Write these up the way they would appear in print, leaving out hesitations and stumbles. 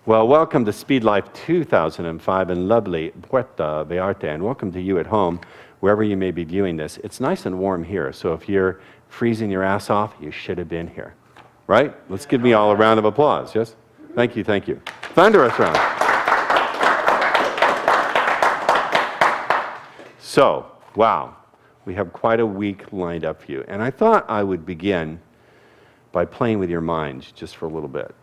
Well, welcome to Speed Life 2005 in lovely Puerto Vallarta, and welcome to you at home, wherever you may be viewing this. It's nice and warm here, so if you're freezing your ass off, you should have been here, right? Let's give me all a round of applause, yes? Thank you, thank you. Thunderous round. So, wow, we have quite a week lined up for you, and I thought I would begin by playing with your minds just for a little bit.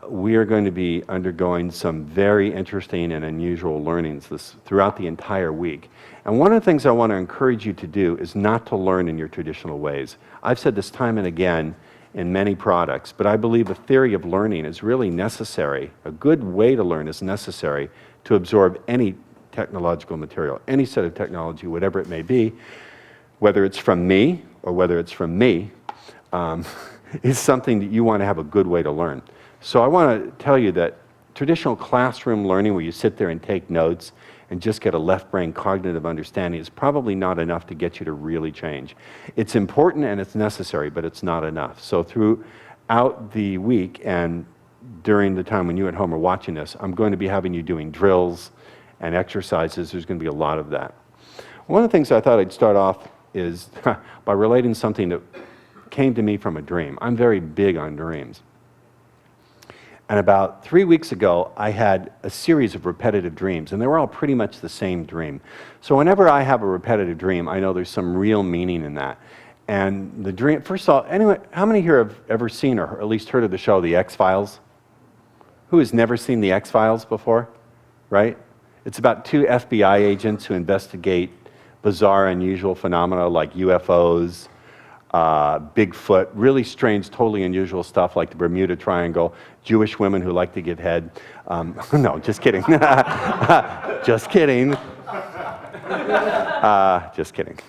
We are going to be undergoing some very interesting and unusual learnings throughout the entire week. And one of the things I want to encourage you to do is not to learn in your traditional ways. I've said this time and again in many products, but I believe a theory of learning is really necessary. A good way to learn is necessary to absorb any technological material, any set of technology, whatever it may be, whether it's from me or whether it's from me. Is something that you want to have a good way to learn. So I want to tell you that traditional classroom learning where you sit there and take notes and just get a left brain cognitive understanding is probably not enough to get you to really change. It's important and it's necessary, but it's not enough. So throughout the week and during the time when you at home are watching this, I'm going to be having you doing drills and exercises. There's going to be a lot of that. One of the things I thought I'd start off is by relating something that came to me from a dream. I'm very big on dreams. And about 3 weeks ago, I had a series of repetitive dreams, and they were all pretty much the same dream. So whenever I have a repetitive dream, I know there's some real meaning in that. And the dream, first of all, anyway, how many here have ever seen or at least heard of the show The X-Files? Who has never seen The X-Files before? Right? It's about two FBI agents who investigate bizarre, unusual phenomena like UFOs, Bigfoot, really strange, totally unusual stuff like the Bermuda Triangle, Jewish women who like to give head. No, just kidding. Just kidding. Just kidding.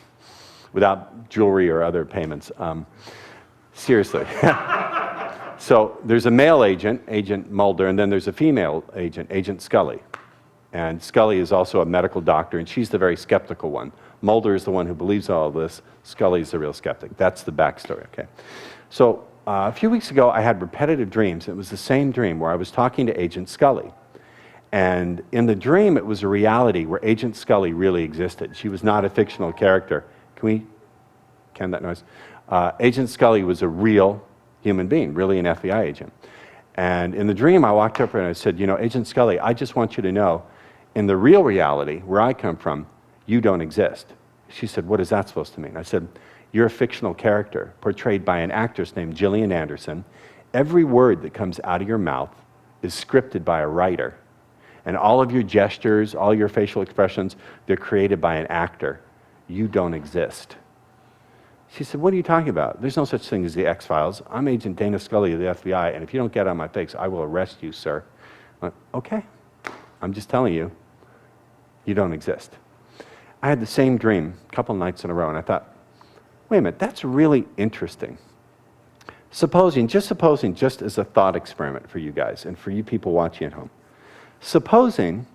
Without jewelry or other payments. Seriously. So there's a male agent, Agent Mulder, and then there's a female agent, Agent Scully. And Scully is also a medical doctor, and she's the very skeptical one. Mulder is the one who believes all of this. Scully's the real skeptic. That's the backstory, okay? So a few weeks ago, I had repetitive dreams. It was the same dream where I was talking to Agent Scully. And in the dream, it was a reality where Agent Scully really existed. She was not a fictional character. Can that noise? Agent Scully was a real human being, really an FBI agent. And in the dream, I walked up to her and I said, you know, Agent Scully, I just want you to know, in the real reality, where I come from, you don't exist. She said, what is that supposed to mean? I said, you're a fictional character portrayed by an actress named Gillian Anderson. Every word that comes out of your mouth is scripted by a writer. And all of your gestures, all your facial expressions, they're created by an actor. You don't exist. She said, what are you talking about? There's no such thing as the X-Files. I'm Agent Dana Scully of the FBI, and if you don't get on my face, I will arrest you, sir. I went, okay, I'm just telling you, you don't exist. I had the same dream a couple nights in a row, and I thought, wait a minute, that's really interesting. Supposing, just as a thought experiment for you guys and for you people watching at home, supposing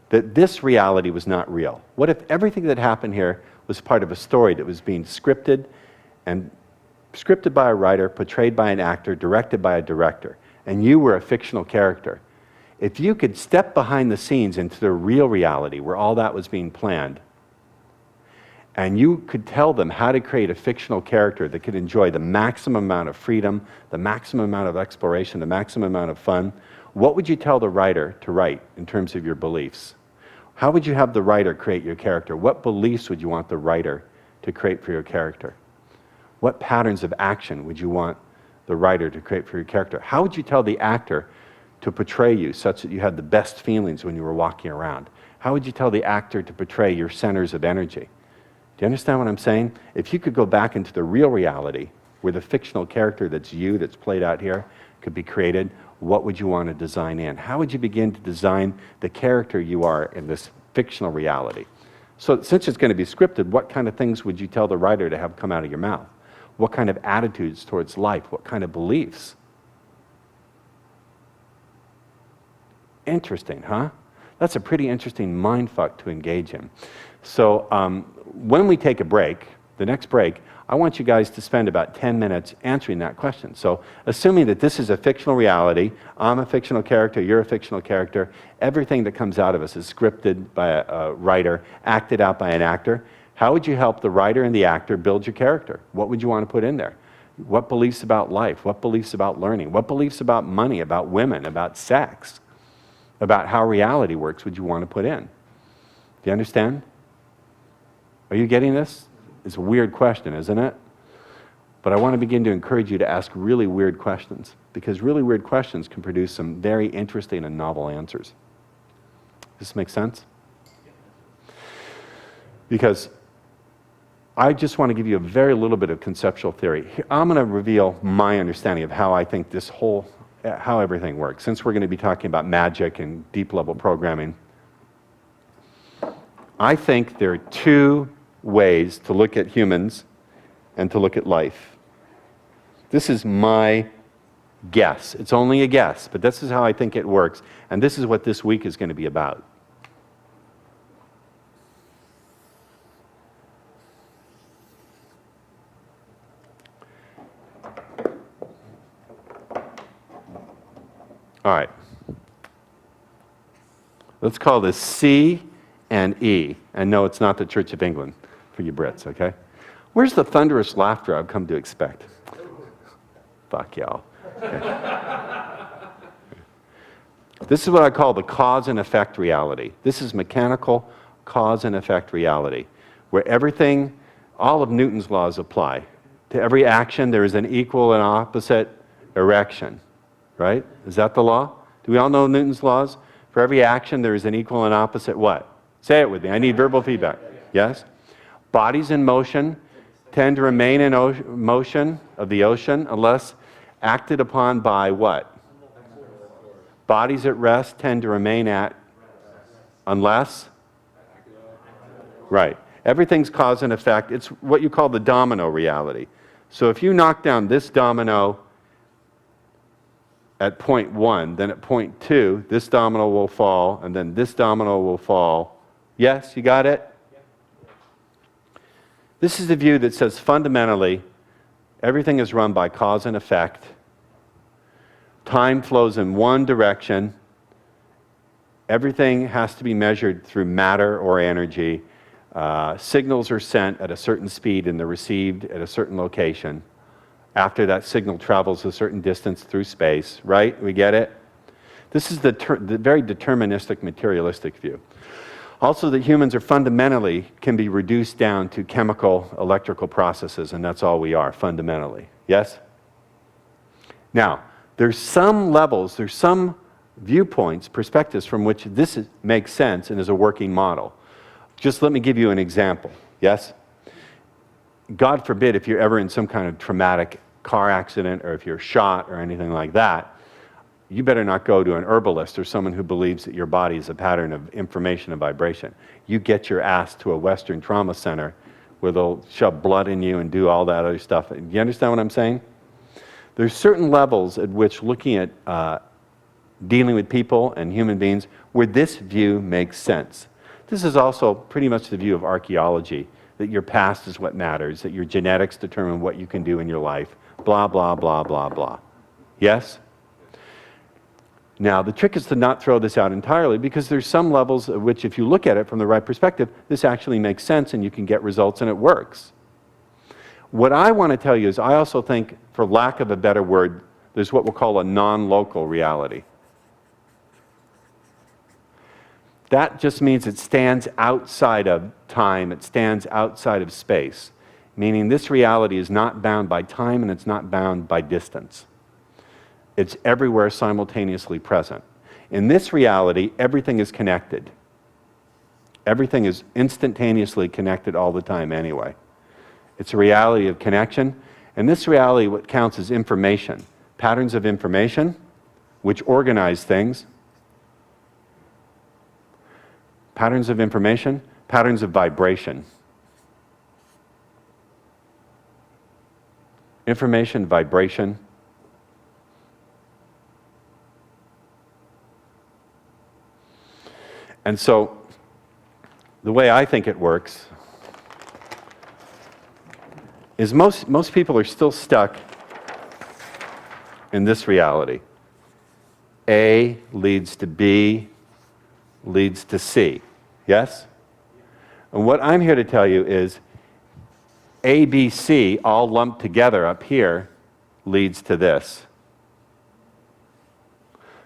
that this reality was not real. What if everything that happened here was part of a story that was being scripted by a writer, portrayed by an actor, directed by a director, and you were a fictional character? If you could step behind the scenes into the real reality where all that was being planned, and you could tell them how to create a fictional character that could enjoy the maximum amount of freedom, the maximum amount of exploration, the maximum amount of fun, what would you tell the writer to write in terms of your beliefs? How would you have the writer create your character? What beliefs would you want the writer to create for your character? What patterns of action would you want the writer to create for your character? How would you tell the actor to portray you such that you had the best feelings when you were walking around? How would you tell the actor to portray your centers of energy? Do you understand what I'm saying? If you could go back into the real reality where the fictional character that's you, that's played out here, could be created, what would you want to design in? How would you begin to design the character you are in this fictional reality? So since it's going to be scripted, what kind of things would you tell the writer to have come out of your mouth? What kind of attitudes towards life? What kind of beliefs? Interesting, huh? That's a pretty interesting mindfuck to engage in. So when we take a break, the next break, I want you guys to spend about 10 minutes answering that question. So assuming that this is a fictional reality, I'm a fictional character, you're a fictional character, everything that comes out of us is scripted by a writer, acted out by an actor. How would you help the writer and the actor build your character? What would you want to put in there? What beliefs about life? What beliefs about learning? What beliefs about money, about women, about sex, about how reality works would you want to put in? Do you understand? Are you getting this? It's a weird question, isn't it? But I want to begin to encourage you to ask really weird questions, because really weird questions can produce some very interesting and novel answers. Does this make sense? Because I just want to give you a very little bit of conceptual theory. I'm going to reveal my understanding of how I think how everything works. Since we're going to be talking about magic and deep level programming, I think there are two ways to look at humans and to look at life. This is my guess. It's only a guess, but this is how I think it works, and this is what this week is going to be about. All right. Let's call this C and E. And no, it's not the Church of England for you Brits, okay? Where's the thunderous laughter I've come to expect? Fuck y'all. Okay. This is what I call the cause and effect reality. This is mechanical cause and effect reality, where everything, all of Newton's laws apply. To every action, there is an equal and opposite erection. Right? Is that the law? Do we all know Newton's laws? For every action, there is an equal and opposite what? Say it with me. I need verbal feedback. Yes? Bodies in motion tend to remain in motion of the ocean unless acted upon by what? Bodies at rest tend to remain at unless? Right. Everything's cause and effect. It's what you call the domino reality. So if you knock down this domino at point 1, then at point 2, this domino will fall, and then this domino will fall. Yes, you got it? This is the view that says fundamentally, everything is run by cause and effect. Time flows in one direction. Everything has to be measured through matter or energy. Signals are sent at a certain speed and they're received at a certain location. After that signal travels a certain distance through space, right? We get it? This is the very deterministic, materialistic view. Also, that humans are fundamentally can be reduced down to chemical, electrical processes, and that's all we are, fundamentally. Yes? Now, there's some levels, there's some viewpoints, perspectives from which this makes sense and is a working model. Just let me give you an example. Yes? God forbid if you're ever in some kind of traumatic car accident or if you're shot or anything like that, you better not go to an herbalist or someone who believes that your body is a pattern of information and vibration. You get your ass to a Western trauma center where they'll shove blood in you and do all that other stuff. Do you understand what I'm saying? There's certain levels at which looking at dealing with people and human beings where this view makes sense. This is also pretty much the view of archaeology, that your past is what matters, that your genetics determine what you can do in your life, blah, blah, blah, blah, blah. Yes? Now, the trick is to not throw this out entirely, because there's some levels at which, if you look at it from the right perspective, this actually makes sense and you can get results and it works. What I want to tell you is I also think, for lack of a better word, there's what we'll call a non-local reality. That just means it stands outside of time, it stands outside of space, meaning this reality is not bound by time and it's not bound by distance. It's everywhere simultaneously present. In this reality, everything is connected. Everything is instantaneously connected all the time anyway. It's a reality of connection, and this reality, what counts as information, patterns of information, which organize things, patterns of information, patterns of vibration. Information, vibration. And so, the way I think it works is most people are still stuck in this reality. A leads to B, leads to C. Yes? And what I'm here to tell you is A, B, C, all lumped together up here, leads to this.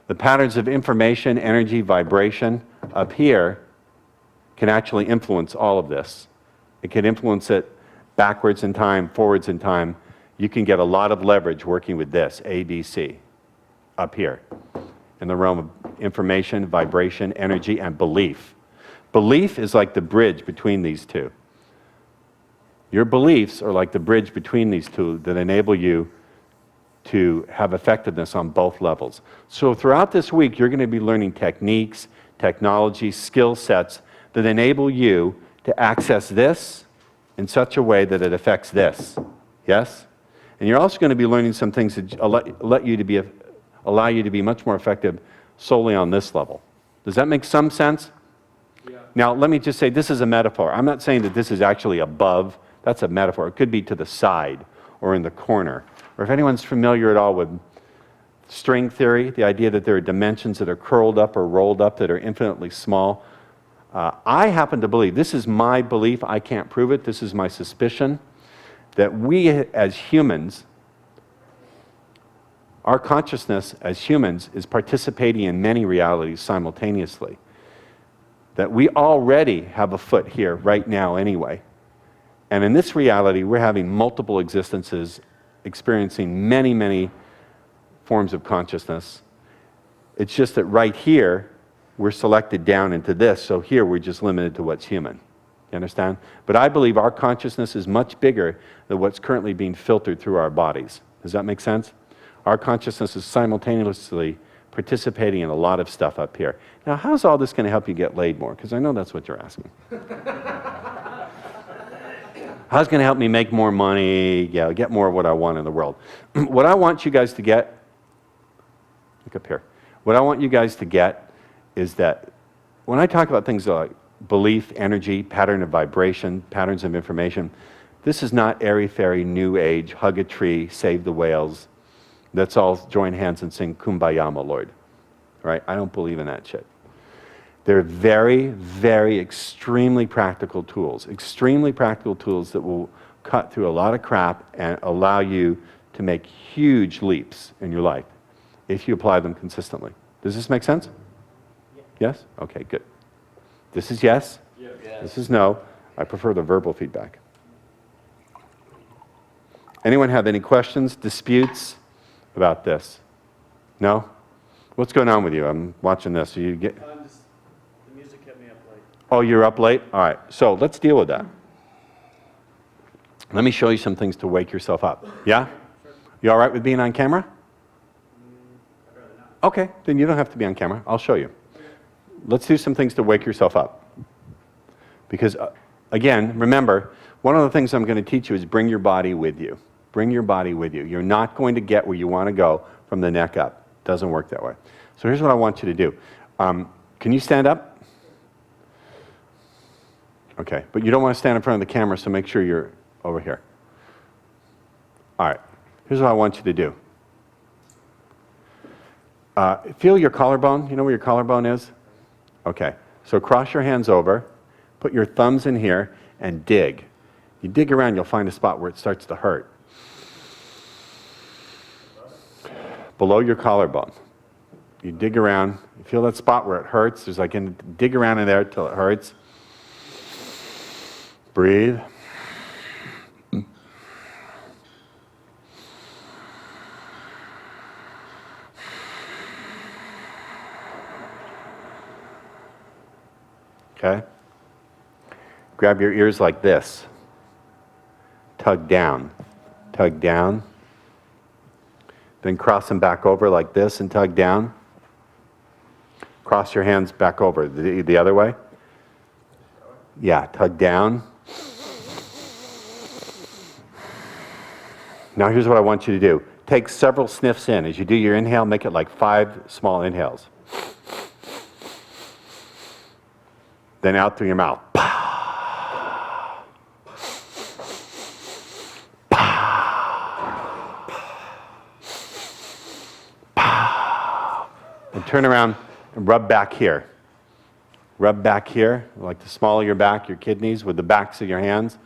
The patterns of information, energy, vibration up here can actually influence all of this. It can influence it backwards in time, forwards in time. You can get a lot of leverage working with this, A, B, C, up here, in the realm of information, vibration, energy, and belief. Belief is like the bridge between these two. Your beliefs are like the bridge between these two that enable you to have effectiveness on both levels. So throughout this week, you're going to be learning techniques, technology, skill sets that enable you to access this in such a way that it affects this. Yes? And you're also going to be learning some things that allow you to be much more effective solely on this level. Does that make some sense? Yeah. Now, let me just say, this is a metaphor. I'm not saying that this is actually above. That's a metaphor. It could be to the side or in the corner. Or if anyone's familiar at all with string theory, the idea that there are dimensions that are curled up or rolled up that are infinitely small. I happen to believe, this is my belief, I can't prove it, this is my suspicion, that we as humans, our consciousness as humans is participating in many realities simultaneously. That we already have a foot here right now anyway. And in this reality, we're having multiple existences, experiencing many, many forms of consciousness. It's just that right here, we're selected down into this, so here we're just limited to what's human. You understand? But I believe our consciousness is much bigger than what's currently being filtered through our bodies. Does that make sense? Our consciousness is simultaneously participating in a lot of stuff up here. Now, how's all this going to help you get laid more? Because I know that's what you're asking. How's it going to help me make more money, get more of what I want in the world? What I want you guys to get, look up here. What I want you guys to get is that when I talk about things like belief, energy, pattern of vibration, patterns of information, this is not airy-fairy, new age, hug a tree, save the whales. Let's all join hands and sing Kumbaya, my Lord. Right? I don't believe in that shit. They're very, very extremely practical tools that will cut through a lot of crap and allow you to make huge leaps in your life if you apply them consistently. Does this make sense? Yeah. Yes? Okay, good. This is yes. Yes. This is no. I prefer the verbal feedback. Anyone have any questions, disputes about this? No? What's going on with you? I'm watching this. You get... The music kept me up late. Oh, you're up late? All right. So let's deal with that. Let me show you some things to wake yourself up. Yeah? Sure. You all right with being on camera? I'd rather not. Okay, then you don't have to be on camera. I'll show you. Let's do some things to wake yourself up. Because, again, remember, one of the things I'm going to teach you is bring your body with you. Bring your body with you. You're not going to get where you want to go from the neck up. Doesn't work that way. So here's what I want you to do. Can you stand up? Okay, but you don't want to stand in front of the camera, so make sure you're over here. All right, here's what I want you to do. Feel your collarbone. You know where your collarbone is? Okay, so cross your hands over, put your thumbs in here, and dig. You dig around, you'll find a spot where it starts to hurt. Below your collarbone. You dig around, you feel that spot where it hurts. There's like, dig around in there till it hurts. Breathe. Okay? Grab your ears like this. Tug down. Tug down. Then cross them back over like this and tug down. Cross your hands back over. The other way? Yeah, tug down. Now here's what I want you to do. Take several sniffs in. As you do your inhale, make it like 5 small inhales. Then out through your mouth. and turn around and rub back here. Rub back here, like the small of your back, your kidneys, with the backs of your hands.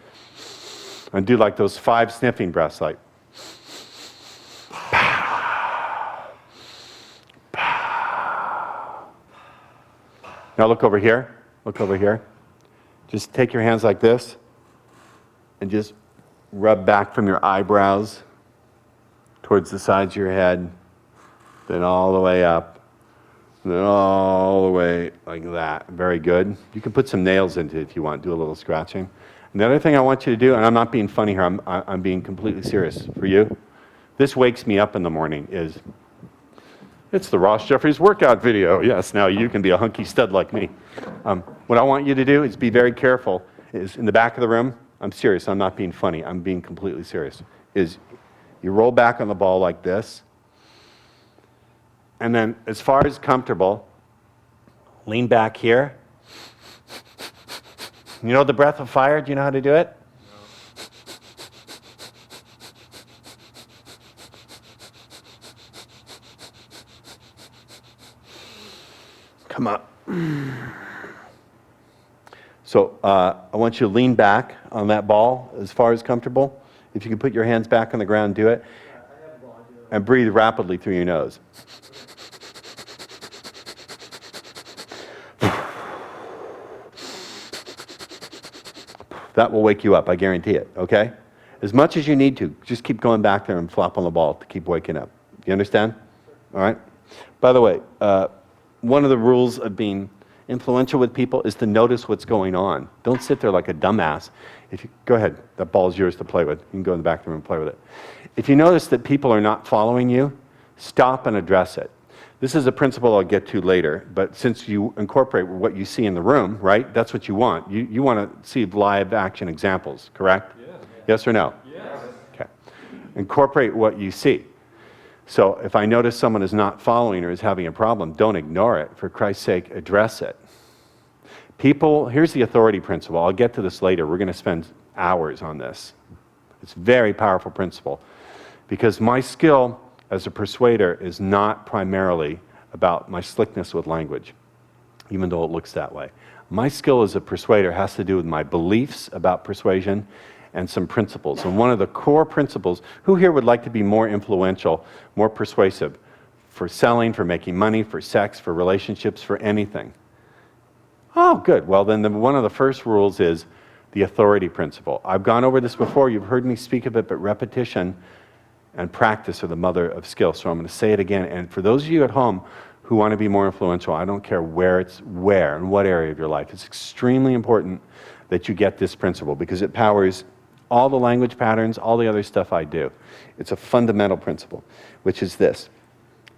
And do like those 5 sniffing breaths, like. Now look over here. Look over here. Just take your hands like this and just rub back from your eyebrows towards the sides of your head, then all the way up, and then all the way like that. Very good. You can put some nails into it if you want, do a little scratching. And the other thing I want you to do, and I'm not being funny here, I'm being completely serious for you. This wakes me up in the morning it's the Ross Jeffries workout video. Yes, now you can be a hunky stud like me. What I want you to do is be very careful, is in the back of the room, I'm serious, I'm not being funny, I'm being completely serious, is you roll back on the ball like this, and then as far as comfortable, lean back here. You know the breath of fire? Do you know how to do it? Come up. So I want you to lean back on that ball as far as comfortable. If you can put your hands back on the ground, do it. And breathe rapidly through your nose. That will wake you up, I guarantee it, okay? As much as you need to, just keep going back there and flop on the ball to keep waking up. You understand? All right? By the way, one of the rules of being influential with people is to notice what's going on. Don't sit there like a dumbass. Go ahead, that ball's yours to play with. You can go in the back room and play with it. If you notice that people are not following you, stop and address it. This is a principle I'll get to later, but since you incorporate what you see in the room, right, that's what you want. You want to see live action examples, correct? Yeah. Yes or no? Yes. Okay. Incorporate what you see. So if I notice someone is not following or is having a problem, don't ignore it. For Christ's sake, address it. People, here's the authority principle. I'll get to this later. We're going to spend hours on this. It's a very powerful principle because my skill as a persuader is not primarily about my slickness with language, even though it looks that way. My skill as a persuader has to do with my beliefs about persuasion and some principles. And one of the core principles, who here would like to be more influential, more persuasive for selling, for making money, for sex, for relationships, for anything? Oh, good. Well, then one of the first rules is the authority principle. I've gone over this before. You've heard me speak of it, but repetition and practice are the mother of skill. So I'm going to say it again. And for those of you at home who want to be more influential, I don't care where in what area of your life, it's extremely important that you get this principle because it powers all the language patterns, all the other stuff I do. It's a fundamental principle, which is this,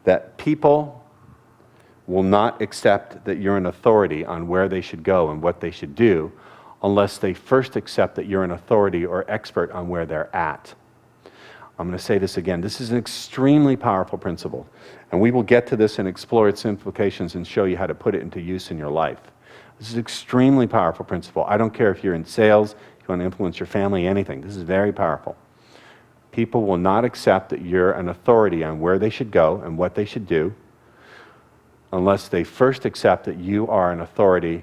that people will not accept that you're an authority on where they should go and what they should do unless they first accept that you're an authority or expert on where they're at. I'm going to say this again. This is an extremely powerful principle, and we will get to this and explore its implications and show you how to put it into use in your life. This is an extremely powerful principle. I don't care if you're in sales, if you want to influence your family, anything. This is very powerful. People will not accept that you're an authority on where they should go and what they should do unless they first accept that you are an authority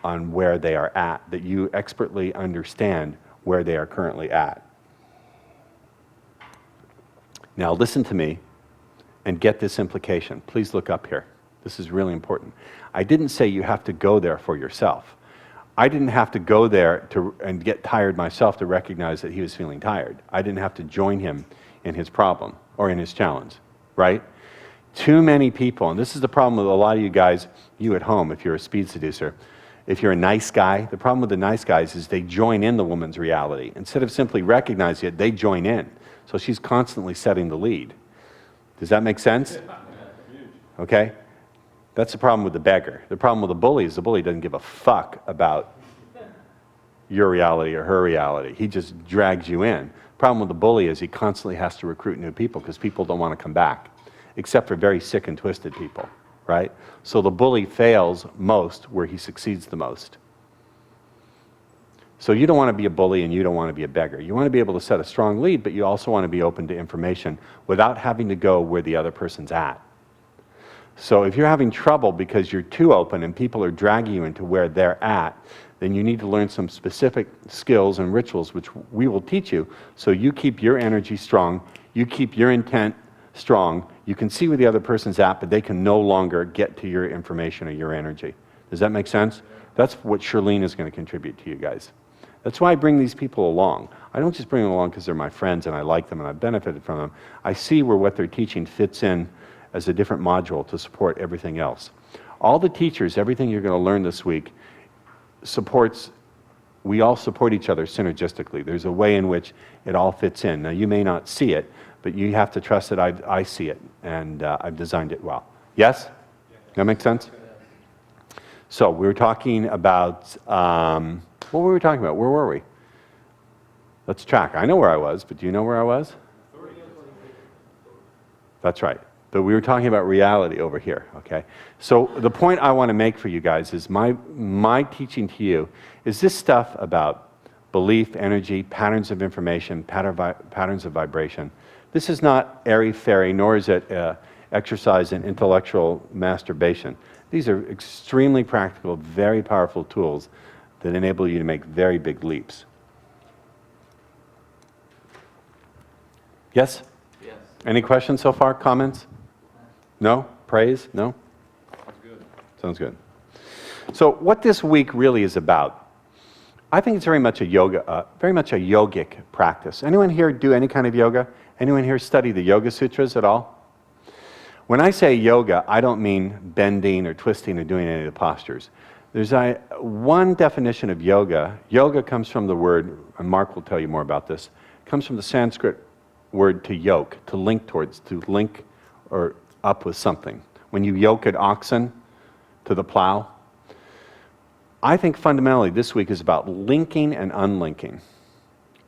on where they are at, that you expertly understand where they are currently at. Now listen to me and get this implication. Please look up here. This is really important. I didn't say you have to go there for yourself. I didn't have to go there and get tired myself to recognize that he was feeling tired. I didn't have to join him in his problem or in his challenge, right? Too many people, and this is the problem with a lot of you guys, you at home, if you're a speed seducer, if you're a nice guy, the problem with the nice guys is they join in the woman's reality. Instead of simply recognizing it, they join in. So she's constantly setting the lead. Does that make sense? Okay? That's the problem with the beggar. The problem with the bully is the bully doesn't give a fuck about your reality or her reality. He just drags you in. The problem with the bully is he constantly has to recruit new people because people don't want to come back, except for very sick and twisted people, right? So the bully fails most where he succeeds the most. So you don't want to be a bully and you don't want to be a beggar. You want to be able to set a strong lead, but you also want to be open to information without having to go where the other person's at. So if you're having trouble because you're too open and people are dragging you into where they're at, then you need to learn some specific skills and rituals which we will teach you so you keep your energy strong, you keep your intent strong, you can see where the other person's at, but they can no longer get to your information or your energy. Does that make sense? That's what Shirlene is going to contribute to you guys. That's why I bring these people along. I don't just bring them along because they're my friends and I like them and I've benefited from them. I see where what they're teaching fits in as a different module to support everything else. All the teachers, everything you're going to learn this week, we all support each other synergistically. There's a way in which it all fits in. Now, you may not see it, but you have to trust that I see it, and I've designed it well. Yes? That makes sense? So, we were talking about, what were we talking about? Where were we? Let's track. I know where I was, but do you know where I was? That's right. But we were talking about reality over here, okay? So the point I want to make for you guys is my teaching to you is this stuff about belief, energy, patterns of information, patterns of vibration. This is not airy-fairy, nor is it exercise in intellectual masturbation. These are extremely practical, very powerful tools that enable you to make very big leaps. Yes? Yes. Any questions so far? Comments? No? Praise? No? Sounds good. Sounds good. So what this week really is about, I think it's very much a yogic practice. Anyone here do any kind of yoga? Anyone here study the Yoga Sutras at all? When I say yoga, I don't mean bending or twisting or doing any of the postures. There's one definition of yoga. Yoga comes from the word, and Mark will tell you more about this, comes from the Sanskrit word to yoke, to link towards, to link or up with something. When you yoke an oxen to the plow, I think fundamentally this week is about linking and unlinking.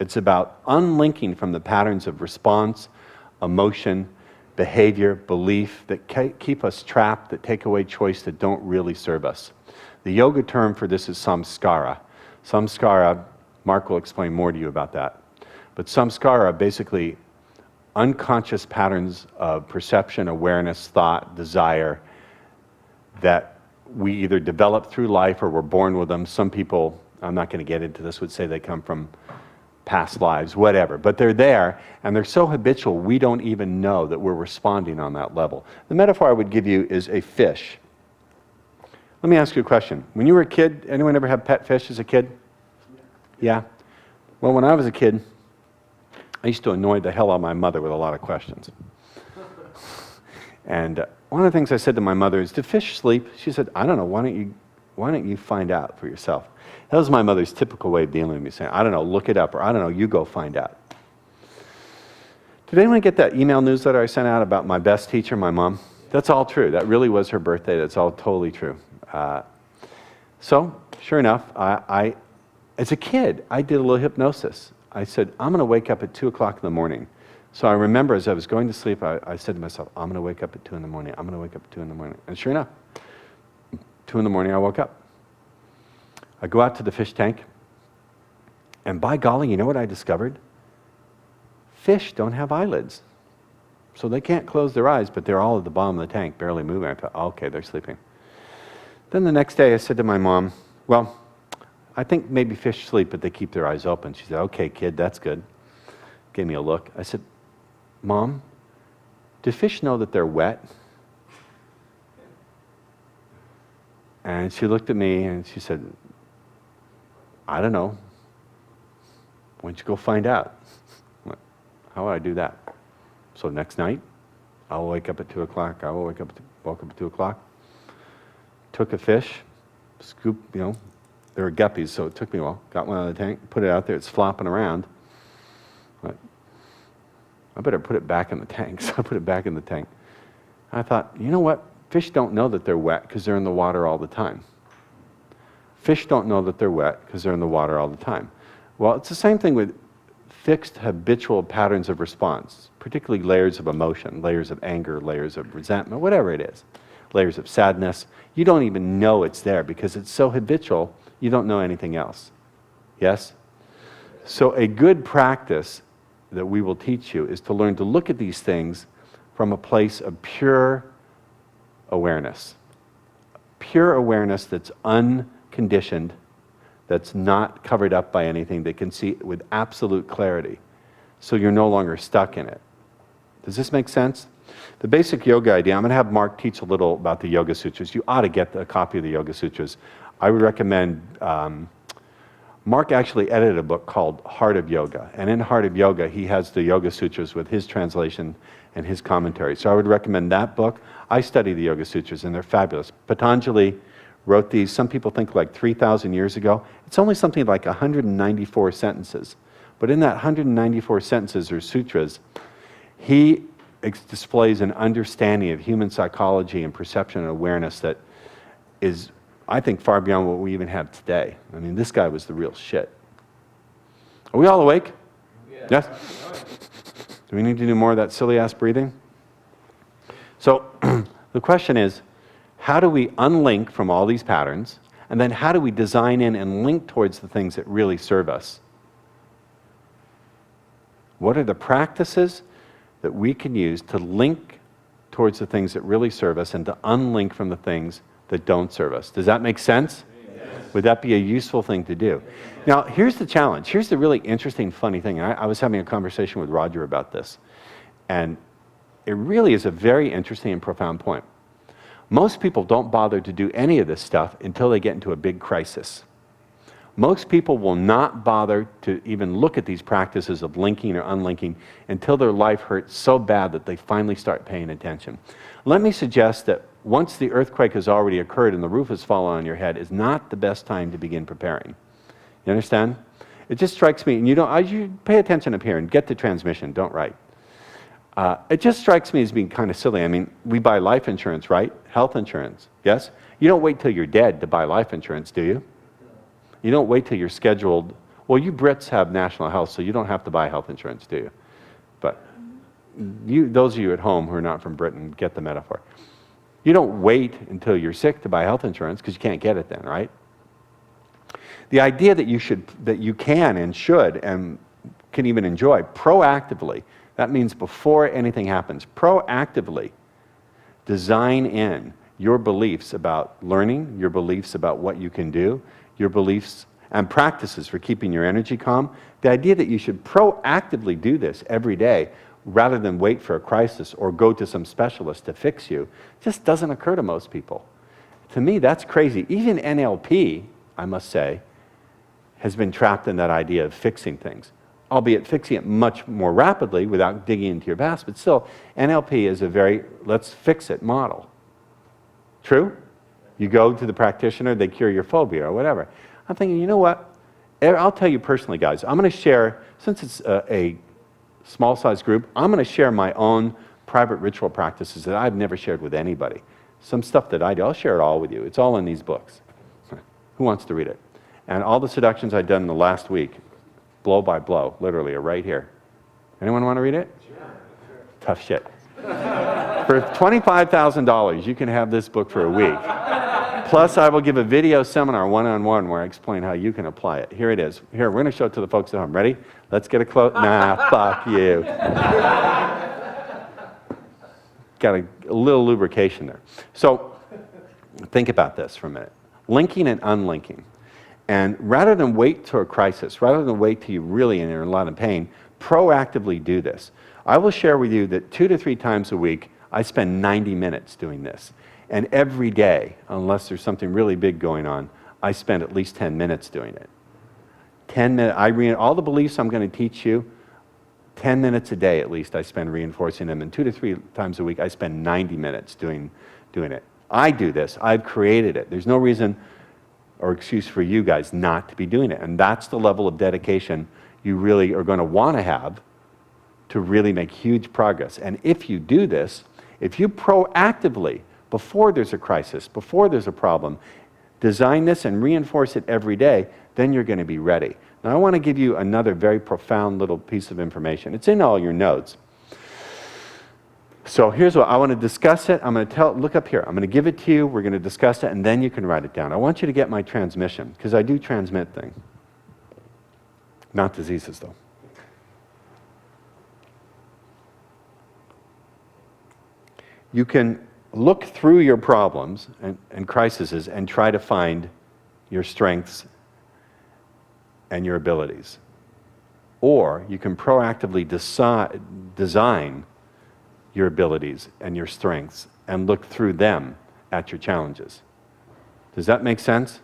It's about unlinking from the patterns of response, emotion, behavior, belief that keep us trapped, that take away choice, that don't really serve us. The yoga term for this is samskara. Samskara, Mark will explain more to you about that. But samskara, basically unconscious patterns of perception, awareness, thought, desire that we either develop through life or we're born with them. Some people, I'm not going to get into this, would say they come from past lives, whatever. But they're there, and they're so habitual, we don't even know that we're responding on that level. The metaphor I would give you is a fish. Let me ask you a question. When you were a kid, anyone ever have pet fish as a kid? Yeah? Well, when I was a kid, I used to annoy the hell out of my mother with a lot of questions. And one of the things I said to my mother is, "Do fish sleep?" She said, "I don't know. Why don't you find out for yourself?" That was my mother's typical way of dealing with me, saying, "I don't know, look it up," or "I don't know, you go find out." Did anyone get that email newsletter I sent out about my best teacher, my mom? That's all true. That really was her birthday. That's all totally true. So, sure enough, as a kid, I did a little hypnosis. I said, I'm going to wake up at 2 o'clock in the morning. So I remember as I was going to sleep, I said to myself, I'm going to wake up at 2 in the morning. I'm going to wake up at 2 in the morning. And sure enough, 2 in the morning, I woke up. I go out to the fish tank, and by golly, you know what I discovered? Fish don't have eyelids. So they can't close their eyes, but they're all at the bottom of the tank, barely moving. I thought, okay, they're sleeping. Then the next day, I said to my mom, well, I think maybe fish sleep, but they keep their eyes open. She said, okay, kid, that's good. Gave me a look. I said, Mom, do fish know that they're wet? And she looked at me and she said, I don't know. Why don't you go find out? How would I do that? So next night, I'll wake up at 2 o'clock. I will woke up at 2 o'clock. Took a fish, scoop, there were guppies, so it took me a while. Got one out of the tank, put it out there, it's flopping around. But I better put it back in the tank, so I put it back in the tank. I thought, you know what? Fish don't know that they're wet because they're in the water all the time. Fish don't know that they're wet because they're in the water all the time. Well, it's the same thing with fixed habitual patterns of response, particularly layers of emotion, layers of anger, layers of resentment, whatever it is, layers of sadness. You don't even know it's there because it's so habitual, you don't know anything else. Yes? So a good practice that we will teach you is to learn to look at these things from a place of pure awareness. Pure awareness that's unconditioned, that's not covered up by anything, that can see with absolute clarity. So you're no longer stuck in it. Does this make sense? The basic yoga idea, I'm going to have Mark teach a little about the Yoga Sutras. You ought to get a copy of the Yoga Sutras. I would recommend, Mark actually edited a book called Heart of Yoga. And in Heart of Yoga, he has the Yoga Sutras with his translation and his commentary. So I would recommend that book. I study the Yoga Sutras and they're fabulous. Patanjali wrote these, some people think like 3,000 years ago. It's only something like 194 sentences. But in that 194 sentences or sutras, he displays an understanding of human psychology and perception and awareness that is, I think, far beyond what we even have today. I mean, this guy was the real shit. Are we all awake? Yeah. Yes? Do we need to do more of that silly-ass breathing? So the question is, how do we unlink from all these patterns, and then how do we design in and link towards the things that really serve us? What are the practices that we can use to link towards the things that really serve us and to unlink from the things that don't serve us? Does that make sense? Yes. Would that be a useful thing to do? Now, here's the challenge. Here's the really interesting, funny thing. I was having a conversation with Roger about this, and it really is a very interesting and profound point. Most people don't bother to do any of this stuff until they get into a big crisis. Most people will not bother to even look at these practices of linking or unlinking until their life hurts so bad that they finally start paying attention. Let me suggest that once the earthquake has already occurred and the roof has fallen on your head is not the best time to begin preparing. You understand? It just strikes me, and you pay attention up here and get the transmission, don't write. It just strikes me as being kind of silly. I mean, we buy life insurance, right? Health insurance, yes? You don't wait till you're dead to buy life insurance, do you? You don't wait till you're scheduled. Well, you Brits have national health, so you don't have to buy health insurance, do you? But those of you at home who are not from Britain get the metaphor. You don't wait until you're sick to buy health insurance because you can't get it then, right? The idea that you can and should and can even enjoy proactively, that means before anything happens, proactively design in your beliefs about learning, your beliefs about what you can do, your beliefs and practices for keeping your energy calm. The idea that you should proactively do this every day rather than wait for a crisis or go to some specialist to fix you just doesn't occur to most people. To me, that's crazy. Even NLP, I must say, has been trapped in that idea of fixing things, albeit fixing it much more rapidly without digging into your past, but still, NLP is a very let's fix it model. True? You go to the practitioner, they cure your phobia or whatever. I'm thinking, you know what? I'll tell you personally, guys, I'm going to share, since it's a small-sized group, I'm going to share my own private ritual practices that I've never shared with anybody. Some stuff that I do, I'll share it all with you. It's all in these books. Who wants to read it? And all the seductions I've done in the last week, blow by blow, literally, are right here. Anyone want to read it? Sure. Tough shit. For $25,000, you can have this book for a week. Plus, I will give a video seminar one-on-one where I explain how you can apply it. Here it is. Here, we're going to show it to the folks at home. Ready? Let's get a close. Nah, fuck you. Got a little lubrication there. So, think about this for a minute. Linking and unlinking. And rather than wait to a crisis, rather than wait till you really are in a lot of pain, proactively do this. I will share with you that 2 to 3 times a week, I spend 90 minutes doing this. And every day, unless there's something really big going on, I spend at least 10 minutes doing it. 10 minutes, all the beliefs I'm going to teach you, 10 minutes a day at least I spend reinforcing them. And 2 to 3 times a week, I spend 90 minutes doing it. I do this. I've created it. There's no reason or excuse for you guys not to be doing it. And that's the level of dedication you really are going to want to have to really make huge progress. And if you do this, if you proactively, before there's a crisis, before there's a problem, design this and reinforce it every day, then you're going to be ready. Now I want to give you another very profound little piece of information. It's in all your notes. So here's what I want to discuss it. I'm going to look up here. I'm going to give it to you. We're going to discuss it, and then you can write it down. I want you to get my transmission, because I do transmit things. Not diseases, though. You can look through your problems and crises and try to find your strengths and your abilities. Or you can proactively design your abilities and your strengths and look through them at your challenges. Does that make sense?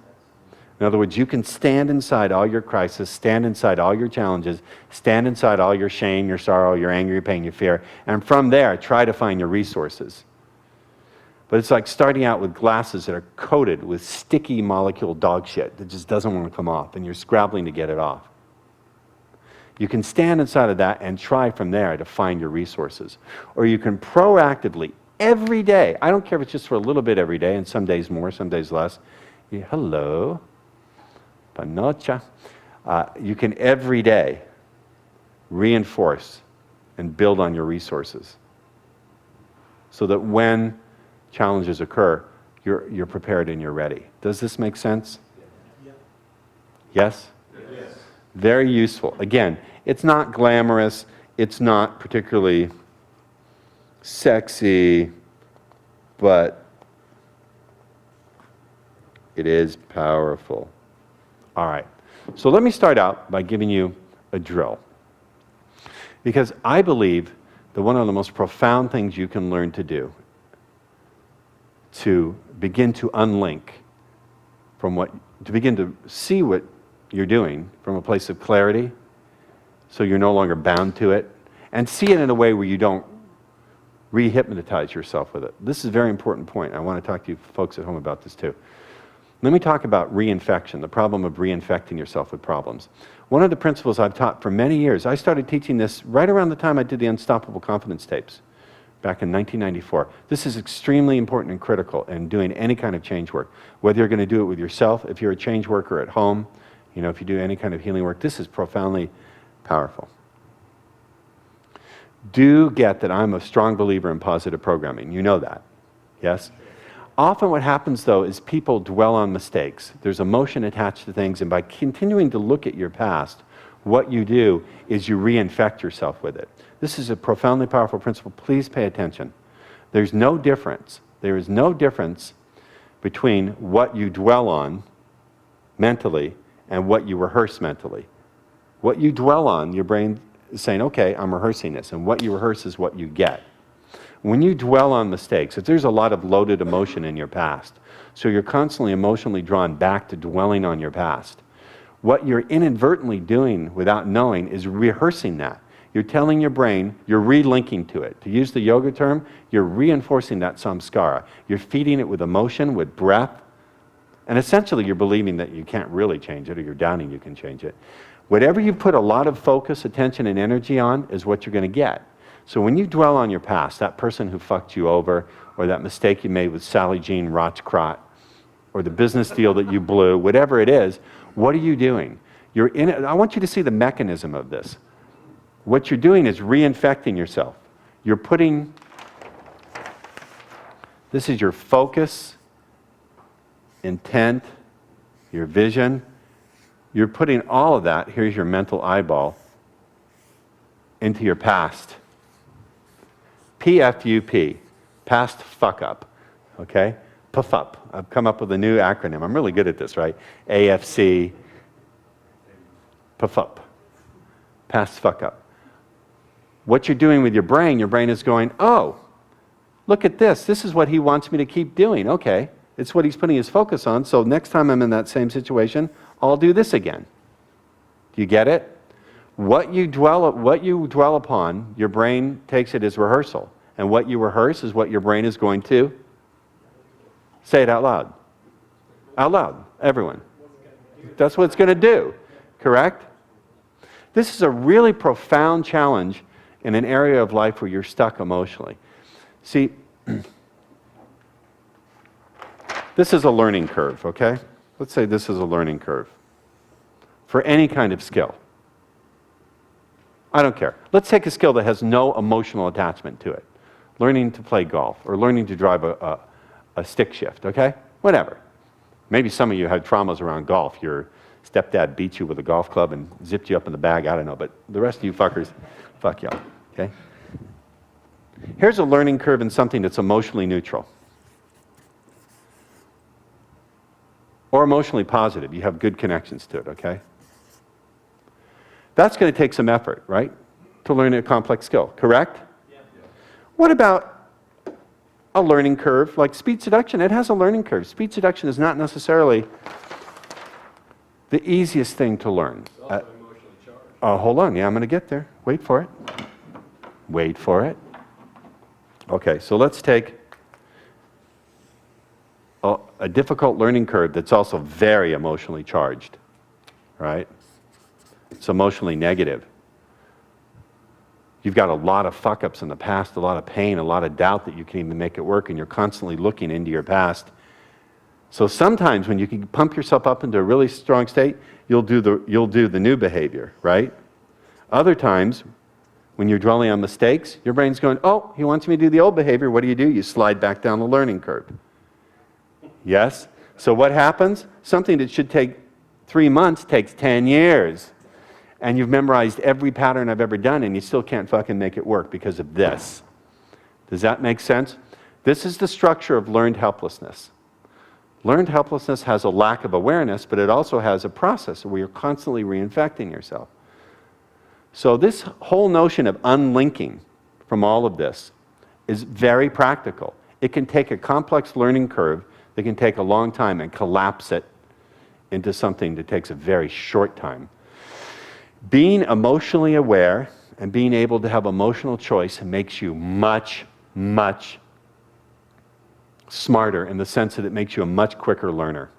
In other words, you can stand inside all your crises, stand inside all your challenges, stand inside all your shame, your sorrow, your anger, your pain, your fear, and from there, try to find your resources. But it's like starting out with glasses that are coated with sticky molecule dog shit that just doesn't want to come off, and you're scrabbling to get it off. You can stand inside of that and try from there to find your resources. Or you can proactively, every day, I don't care if it's just for a little bit every day, and some days more, some days less. Hello, panocha. You can every day reinforce and build on your resources so that when challenges occur, you're prepared and you're ready. Does this make sense? Yeah. Yes? Yes. Very useful. Again, it's not glamorous, it's not particularly sexy, but it is powerful. All right, so let me start out by giving you a drill. Because I believe that one of the most profound things you can learn to do to begin to unlink to begin to see what you're doing from a place of clarity, so you're no longer bound to it, and see it in a way where you don't re-hypnotize yourself with it. This is a very important point. I want to talk to you folks at home about this too. Let me talk about reinfection, the problem of reinfecting yourself with problems. One of the principles I've taught for many years, I started teaching this right around the time I did the Unstoppable Confidence tapes, back in 1994. This is extremely important and critical in doing any kind of change work. Whether you're going to do it with yourself, if you're a change worker at home, if you do any kind of healing work, this is profoundly powerful. Do get that I'm a strong believer in positive programming. You know that, yes? Often what happens, though, is people dwell on mistakes. There's emotion attached to things, and by continuing to look at your past, what you do is you reinfect yourself with it. This is a profoundly powerful principle. Please pay attention. There's no difference. There is no difference between what you dwell on mentally and what you rehearse mentally. What you dwell on, your brain is saying, okay, I'm rehearsing this, and what you rehearse is what you get. When you dwell on mistakes, if there's a lot of loaded emotion in your past, so you're constantly emotionally drawn back to dwelling on your past, what you're inadvertently doing without knowing is rehearsing that. You're telling your brain, you're relinking to it. To use the yoga term, you're reinforcing that samskara. You're feeding it with emotion, with breath, and essentially you're believing that you can't really change it, or you're doubting you can change it. Whatever you put a lot of focus, attention, and energy on is what you're going to get. So when you dwell on your past, that person who fucked you over, or that mistake you made with Sally Jean Rochkrot, or the business deal that you blew, whatever it is, what are you doing? You're in it. I want you to see the mechanism of this. What you're doing is reinfecting yourself. You're putting, this is your focus, intent, your vision. You're putting all of that, here's your mental eyeball, into your past. PFUP, past fuck up, okay? Puff up. I've come up with a new acronym. I'm really good at this, right? AFC, puff up, past fuck up. What you're doing with your brain is going, oh, look at this. This is what he wants me to keep doing. Okay, it's what he's putting his focus on, so next time I'm in that same situation, I'll do this again. Do you get it? What you dwell upon, your brain takes it as rehearsal. And what you rehearse is what your brain is going to say it out loud. Out loud, everyone. That's what it's going to do, correct? This is a really profound challenge in an area of life where you're stuck emotionally. See, this is a learning curve, okay? Let's say this is a learning curve for any kind of skill. I don't care. Let's take a skill that has no emotional attachment to it. Learning to play golf, or learning to drive a stick shift, okay? Whatever. Maybe some of you had traumas around golf. Your stepdad beat you with a golf club and zipped you up in the bag, I don't know, but the rest of you fuckers, fuck y'all, okay? Here's a learning curve in something that's emotionally neutral. or emotionally positive. You have good connections to it, okay? That's going to take some effort, right? To learn a complex skill, correct? Yeah. What about a learning curve like speed seduction? It has a learning curve. Speed seduction is not necessarily the easiest thing to learn. It's also emotionally charged. Hold on, yeah, I'm going to get there. Wait for it. Wait for it. Okay, so let's take a difficult learning curve that's also very emotionally charged, right? It's emotionally negative. You've got a lot of fuck-ups in the past, a lot of pain, a lot of doubt that you can even make it work, and you're constantly looking into your past. So sometimes when you can pump yourself up into a really strong state, you'll do the new behavior, right? Other times, when you're dwelling on mistakes, your brain's going, oh, he wants me to do the old behavior. What do? You slide back down the learning curve. Yes? So what happens? Something that should take 3 months takes 10 years. And you've memorized every pattern I've ever done, and you still can't fucking make it work because of this. Does that make sense? This is the structure of learned helplessness. Learned helplessness has a lack of awareness, but it also has a process where you're constantly reinfecting yourself. So this whole notion of unlinking from all of this is very practical. It can take a complex learning curve that can take a long time and collapse it into something that takes a very short time. Being emotionally aware and being able to have emotional choice makes you much, much smarter in the sense that it makes you a much quicker learner.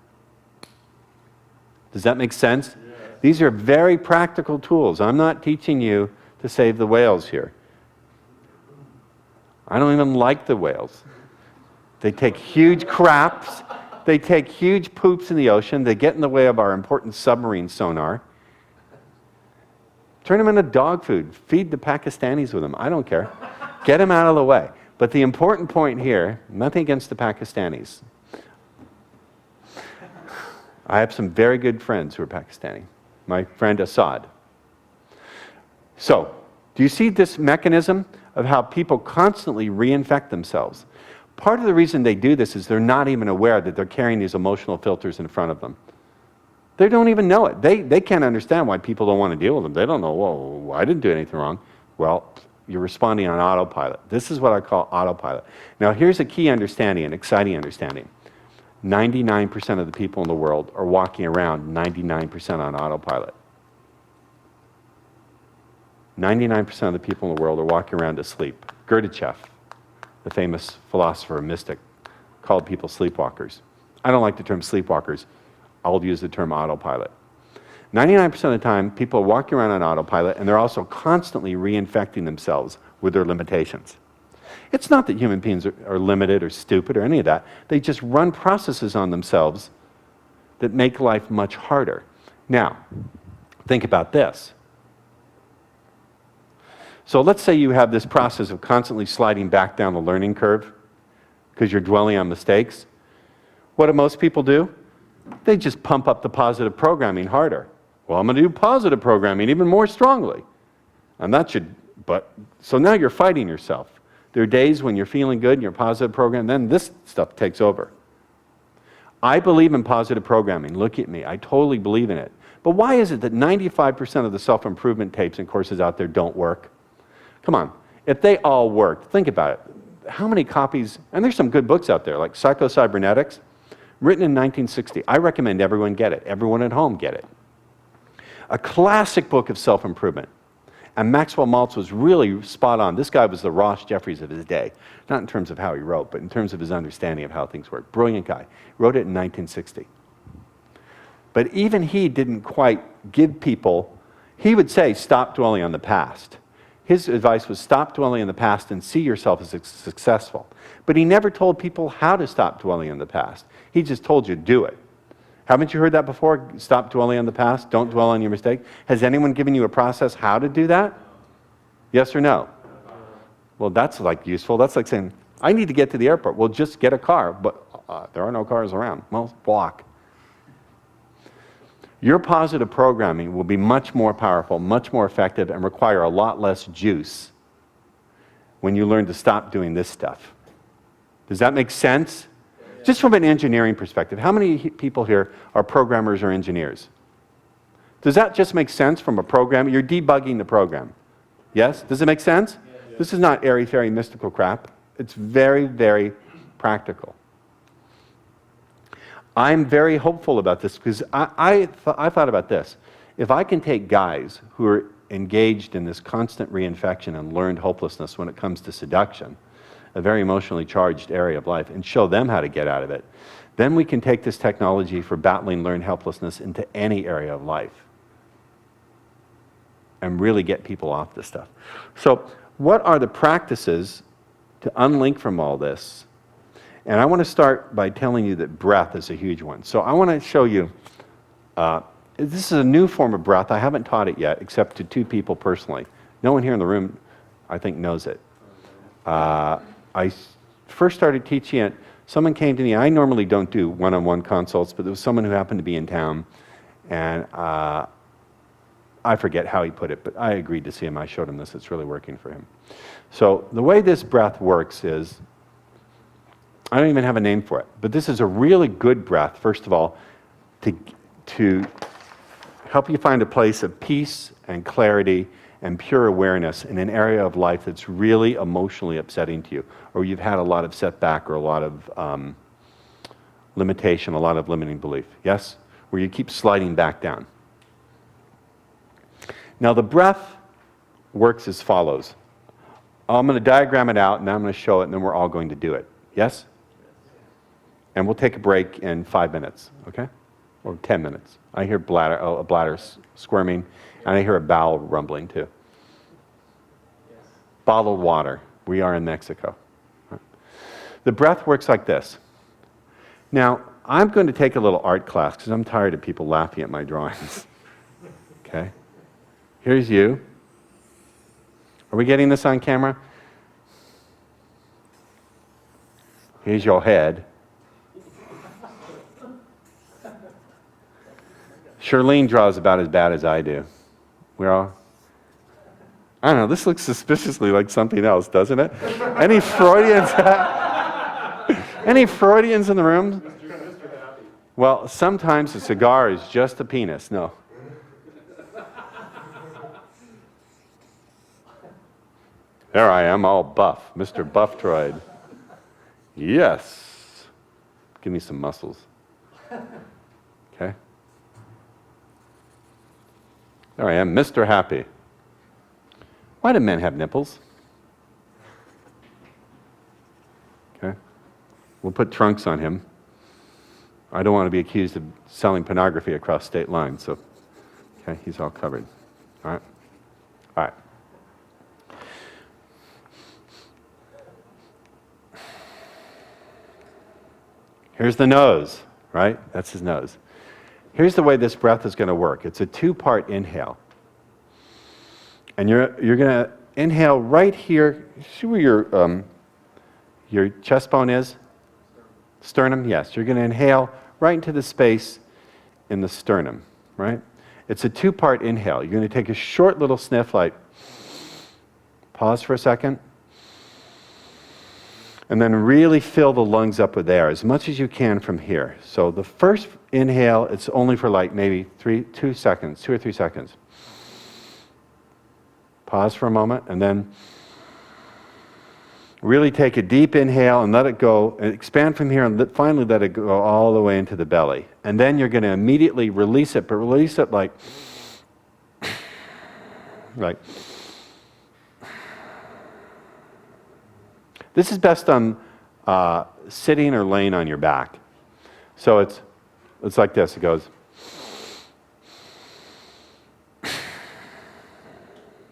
Does that make sense? Yeah. These are very practical tools. I'm not teaching you to save the whales here. I don't even like the whales. They take huge craps. They take huge poops in the ocean. They get in the way of our important submarine sonar. Turn them into dog food. Feed the Pakistanis with them. I don't care. Get them out of the way. But the important point here, nothing against the Pakistanis. I have some very good friends who are Pakistani. My friend Assad. So, do you see this mechanism of how people constantly reinfect themselves? Part of the reason they do this is they're not even aware that they're carrying these emotional filters in front of them. They don't even know it. They can't understand why people don't want to deal with them. They don't know, whoa, I didn't do anything wrong. Well, you're responding on autopilot. This is what I call autopilot. Now, here's a key understanding, an exciting understanding. 99% of the people in the world are walking around 99% on autopilot. 99% of the people in the world are walking around asleep. Gurdjieff, the famous philosopher and mystic, called people sleepwalkers. I don't like the term sleepwalkers. I'll use the term autopilot. 99% of the time, people are walking around on autopilot, and they're also constantly reinfecting themselves with their limitations. It's not that human beings are limited or stupid or any of that. They just run processes on themselves that make life much harder. Now, think about this. So let's say you have this process of constantly sliding back down the learning curve because you're dwelling on mistakes. What do most people do? They just pump up the positive programming harder. Well, I'm going to do positive programming even more strongly. And that should, so now you're fighting yourself. There are days when you're feeling good and you're positive program, then this stuff takes over. I believe in positive programming. Look at me. I totally believe in it. But why is it that 95% of the self-improvement tapes and courses out there don't work? Come on. If they all worked, think about it. How many copies, and there's some good books out there, like Psycho-Cybernetics, written in 1960. I recommend everyone get it. Everyone at home get it. A classic book of self-improvement. And Maxwell Maltz was really spot on. This guy was the Ross Jeffries of his day. Not in terms of how he wrote, but in terms of his understanding of how things work. Brilliant guy. Wrote it in 1960. But even he didn't quite give people, he would say, stop dwelling on the past. His advice was stop dwelling in the past and see yourself as successful. But he never told people how to stop dwelling in the past. He just told you, do it. Haven't you heard that before? Stop dwelling on the past. Don't dwell on your mistake. Has anyone given you a process how to do that? Yes or no? Well, that's like useful. That's like saying, I need to get to the airport. Well, just get a car. But there are no cars around. Well, walk. Your positive programming will be much more powerful, much more effective, and require a lot less juice when you learn to stop doing this stuff. Does that make sense? Just from an engineering perspective, how many people here are programmers or engineers? Does that just make sense from a program? You're debugging the program. Yes? Does it make sense? Yeah. This is not airy-fairy mystical crap. It's very, very practical. I'm very hopeful about this because I thought about this. If I can take guys who are engaged in this constant reinfection and learned hopelessness when it comes to seduction, a very emotionally charged area of life, and show them how to get out of it, then we can take this technology for battling learned helplessness into any area of life and really get people off this stuff. So what are the practices to unlink from all this? And I want to start by telling you that breath is a huge one. So I want to show you, this is a new form of breath. I haven't taught it yet, except to 2 people personally. No one here in the room, I think, knows it. I first started teaching it, someone came to me. I normally don't do one-on-one consults, but there was someone who happened to be in town, and I forget how he put it, but I agreed to see him. I showed him this. It's really working for him. So the way this breath works is, I don't even have a name for it, but this is a really good breath, first of all, to help you find a place of peace and clarity and pure awareness in an area of life that's really emotionally upsetting to you, or you've had a lot of setback or a lot of limitation, a lot of limiting belief. Yes? Where you keep sliding back down. Now the breath works as follows. I'm going to diagram it out, and then I'm going to show it, and then we're all going to do it. Yes? And we'll take a break in 5 minutes, okay? Or 10 minutes. I hear a bladder squirming, and I hear a bowel rumbling too. Yes. Bottled water. We are in Mexico. The breath works like this. Now, I'm going to take a little art class because I'm tired of people laughing at my drawings. Okay? Here's you. Are we getting this on camera? Here's your head. Charlene draws about as bad as I do. We're all, I don't know, this looks suspiciously like something else, doesn't it? Any Freudians? Any Freudians in the room? Well, sometimes a cigar is just a penis. No. There I am, all buff, Mr. Bufftroid. Yes. Give me some muscles. Okay. There I am, Mr. Happy. Why do men have nipples? Okay. We'll put trunks on him. I don't want to be accused of selling pornography across state lines, so, okay, he's all covered. All right? All right. Here's the nose, right? That's his nose. Here's the way this breath is going to work. It's a 2-part inhale. And you're going to inhale right here. See where your chest bone is? Sternum, yes. You're going to inhale right into the space in the sternum, right? It's a 2-part inhale. You're going to take a short little sniff, like, pause for a second. And then really fill the lungs up with air as much as you can from here. So the first inhale, it's only for like maybe 2 or 3 seconds. Pause for a moment, and then really take a deep inhale and let it go, and expand from here, and finally let it go all the way into the belly. And then you're going to immediately release it, but release it like this is best done sitting or laying on your back. So it's like this. It goes.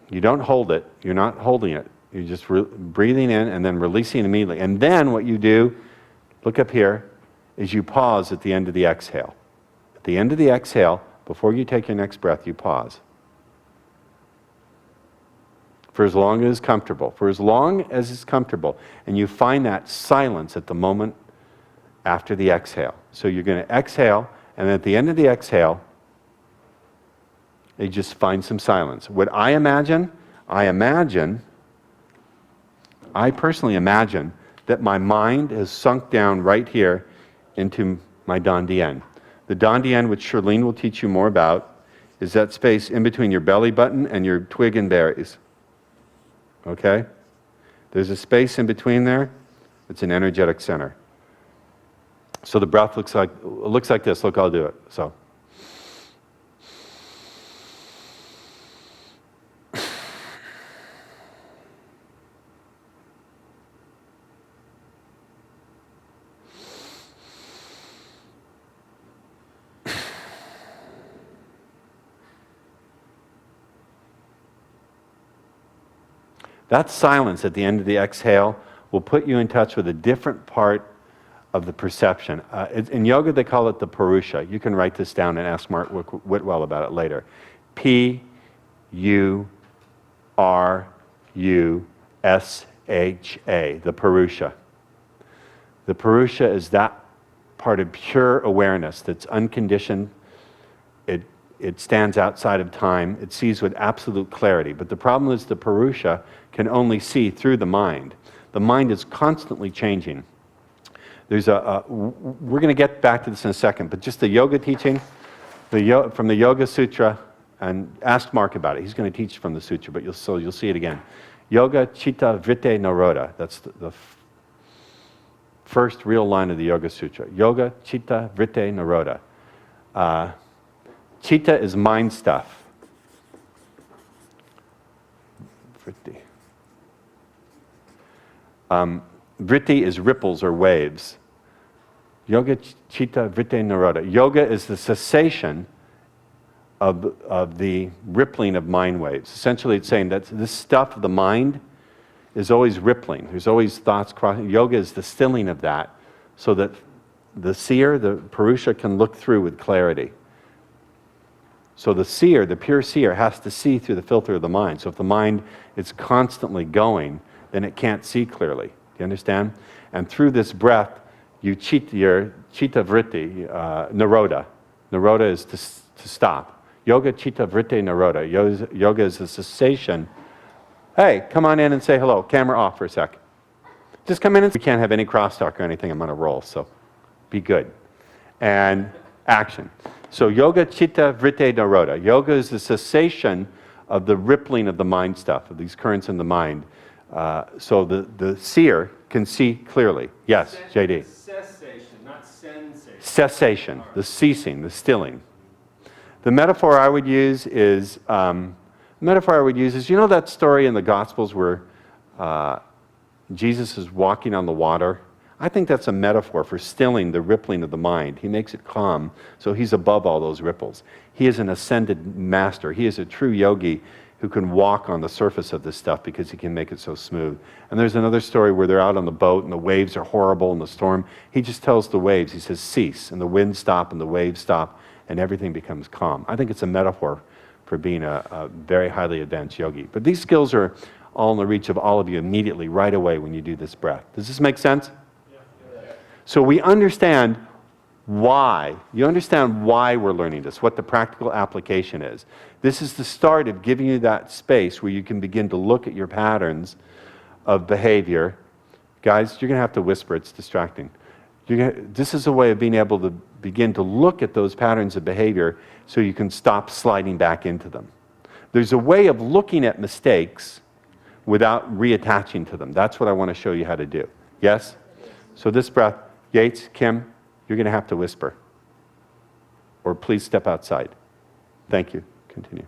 You don't hold it. You're not holding it. You're just breathing in and then releasing immediately. And then what you do, look up here, is you pause at the end of the exhale. At the end of the exhale, before you take your next breath, you pause. For as long as it's comfortable. For as long as it's comfortable. And you find that silence at the moment after the exhale. So you're going to exhale, and at the end of the exhale, you just find some silence. What I personally imagine that my mind has sunk down right here into my dandian. The dandian, which Charlene will teach you more about, is that space in between your belly button and your twig and berries. Okay? There's a space in between there. It's an energetic center. So the breath looks like this. Look, I'll do it. So. That silence at the end of the exhale will put you in touch with a different part of the perception. In yoga, they call it the Purusha. You can write this down and ask Mark Whitwell about it later. P-U-R-U-S-H-A, the Purusha. The Purusha is that part of pure awareness that's unconditioned. It stands outside of time. It sees with absolute clarity. But the problem is the Purusha can only see through the mind. The mind is constantly changing. We're going to get back to this in a second, but just the yoga teaching, from the Yoga Sutra, and ask Mark about it. He's going to teach from the sutra, but you'll see it again. Yoga Chitta Vritti Nirodha. That's the first real line of the Yoga Sutra. Yoga Chitta Vritti Nirodha. Chitta is mind stuff. Vritti. Vritti is ripples or waves. Yoga Chitta Vritti Nirodha. Yoga is the cessation of the rippling of mind waves. Essentially, it's saying that this stuff of the mind is always rippling. There's always thoughts crossing. Yoga is the stilling of that so that the seer, the Purusha, can look through with clarity. So the seer, the pure seer, has to see through the filter of the mind. So if the mind is constantly going, then it can't see clearly. Do you understand? And through this breath, you cheat your chitta vritti, nirodha. Nirodha is to stop. Yoga chitta vritti nirodha. Yoga is a cessation. Hey, come on in and say hello. Camera off for a sec. Just come in and we can't have any crosstalk or anything. I'm on a roll, so be good. And action. So yoga chitta vritti nirodha. Yoga is the cessation of the rippling of the mind stuff, of these currents in the mind. So the seer can see clearly. Yes, JD. Cessation, not sensation. Cessation, the ceasing, the stilling. The metaphor I would use is, you know that story in the Gospels where Jesus is walking on the water? I think that's a metaphor for stilling the rippling of the mind. He makes it calm, so he's above all those ripples. He is an ascended master. He is a true yogi who can walk on the surface of this stuff because he can make it so smooth. And there's another story where they're out on the boat and the waves are horrible and the storm. He just tells the waves, he says, cease, and the winds stop and the waves stop and everything becomes calm. I think it's a metaphor for being a very highly advanced yogi. But these skills are all in the reach of all of you immediately, right away when you do this breath. Does this make sense? So we understand why. You understand why we're learning this, what the practical application is. This is the start of giving you that space where you can begin to look at your patterns of behavior. Guys, you're going to have to whisper. It's distracting. This is a way of being able to begin to look at those patterns of behavior so you can stop sliding back into them. There's a way of looking at mistakes without reattaching to them. That's what I want to show you how to do. Yes? So this breath, Yates, Kim, you're going to have to whisper. Or please step outside. Thank you. Continue.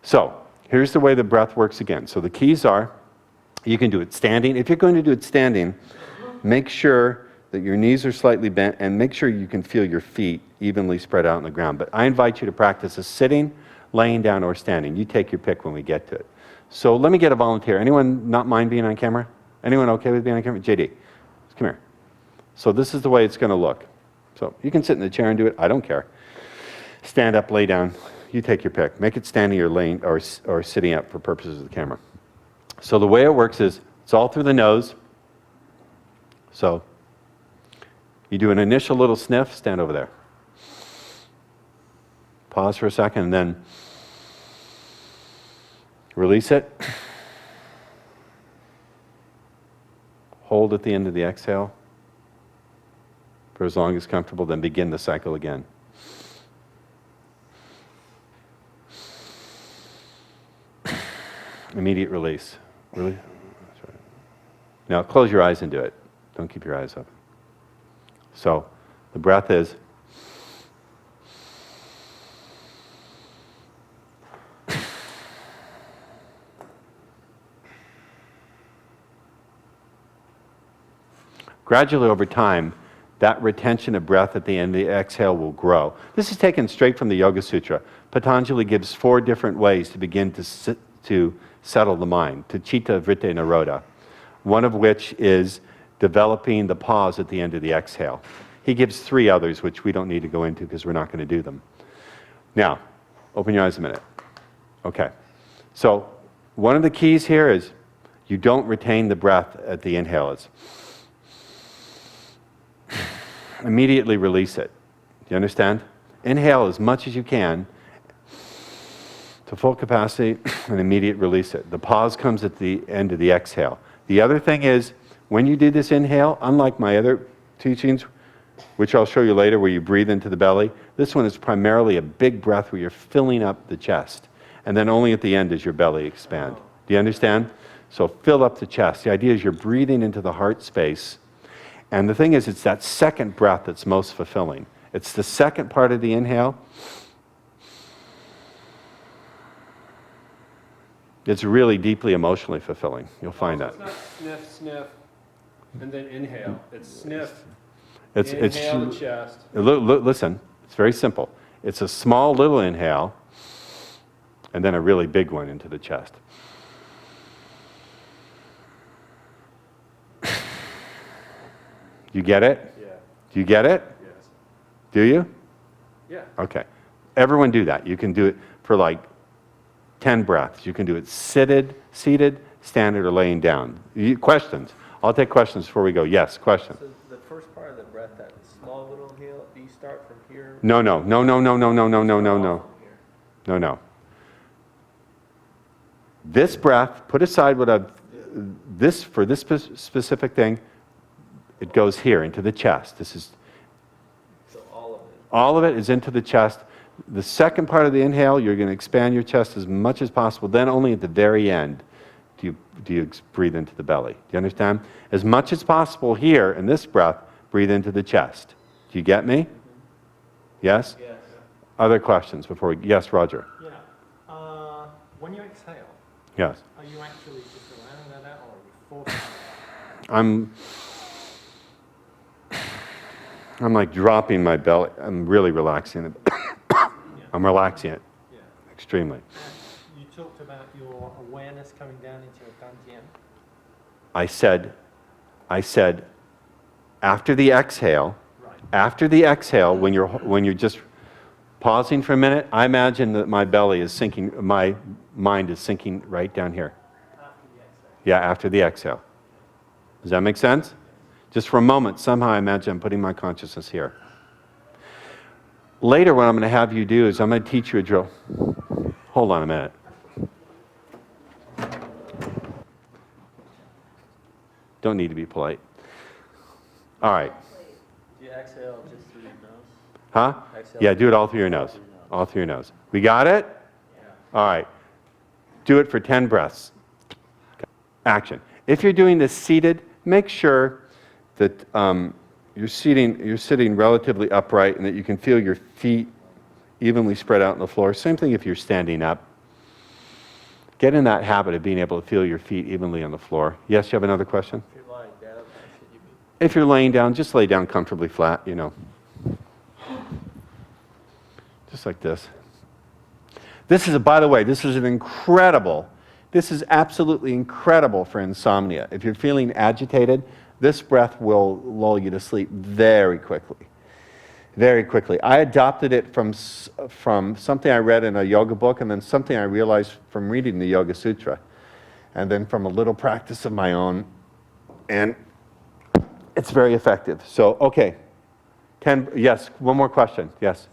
So, here's the way the breath works again. So the keys are, you can do it standing. If you're going to do it standing, make sure that your knees are slightly bent and make sure you can feel your feet evenly spread out on the ground. But I invite you to practice a sitting, laying down, or standing. You take your pick when we get to it. So let me get a volunteer. Anyone not mind being on camera? Anyone okay with being on camera? JD, come here. So this is the way it's going to look. So you can sit in the chair and do it. I don't care. Stand up, lay down. You take your pick. Make it standing or laying or sitting up for purposes of the camera. So the way it works is it's all through the nose. So you do an initial little sniff. Stand over there. Pause for a second and then release it. Hold at the end of the exhale. for as long as comfortable, then begin the cycle again. Immediate release. Really? That's right. Now close your eyes and do it. Don't keep your eyes open. So the breath is gradually over time, that retention of breath at the end of the exhale will grow. This is taken straight from the Yoga Sutra. Patanjali gives 4 different ways to begin to settle the mind, to Chitta Vritti Nirodha, one of which is developing the pause at the end of the exhale. He gives 3 others, which we don't need to go into because we're not going to do them. Now, open your eyes a minute. Okay. So, one of the keys here is you don't retain the breath at the inhale. It's immediately release it. Do you understand? Inhale as much as you can to full capacity and immediate release it. The pause comes at the end of the exhale. The other thing is, when you do this inhale, unlike my other teachings, which I'll show you later where you breathe into the belly, this one is primarily a big breath where you're filling up the chest. And then only at the end does your belly expand. Do you understand? So fill up the chest. The idea is you're breathing into the heart space. And the thing is, it's that second breath that's most fulfilling. It's the second part of the inhale. It's really deeply emotionally fulfilling. You'll find that. It's not sniff, sniff, and then inhale. It's sniff, It's inhale the chest. Listen, it's very simple. It's a small little inhale, and then a really big one into the chest. You get it? Yeah. Do you get it? Yes. Do you? Yeah. Okay. Everyone do that. You can do it for like 10 breaths. You can do it seated, standing, or laying down. Questions? I'll take questions before we go. Yes, question. So the first part of the breath, that small little inhale, do you start from here? No. This breath, put aside what I've, for this specific thing, it goes here into the chest. This is, So all of it. all of it is into the chest. The second part of the inhale, you're going to expand your chest as much as possible. Then only at the very end do you breathe into the belly. Do you understand? As much as possible here in this breath, breathe into the chest. Do you get me? Yes? Yes. Other questions before we, yes, Roger. Yeah. When you exhale, Yes. are you actually just allowing that out, or are you forcing it? I'm like dropping my belly. I'm really relaxing it. I'm relaxing it Yeah. extremely. And you talked about your awareness coming down into your dantian. I said, after the exhale, when you're just pausing for a minute, I imagine that my belly is sinking, my mind is sinking right down here. After the exhale. Yeah, after the exhale. Does that make sense? Just for a moment, somehow I imagine I'm putting my consciousness here. Later, what I'm going to have you do is I'm going to teach you a drill. Hold on a minute. Don't need to be polite. All right. Do you exhale just through your nose? Huh? Exhale. Yeah, do it all through your nose. All through your nose. We got it? All right. Do it for 10 breaths. Action. If you're doing this seated, make sure that you're sitting relatively upright and that you can feel your feet evenly spread out on the floor. Same thing if you're standing up. Get in that habit of being able to feel your feet evenly on the floor. Yes, you have another question? If you're lying down, how should you be? If you're laying down, just lay down comfortably flat, you know. Just like this. By the way, this is absolutely incredible for insomnia. If you're feeling agitated, this breath will lull you to sleep very quickly. Very quickly. I adopted it from something I read in a yoga book, and then something I realized from reading the Yoga Sutra, and then from a little practice of my own, and it's very effective. So, okay. Yes, one more question. Yes.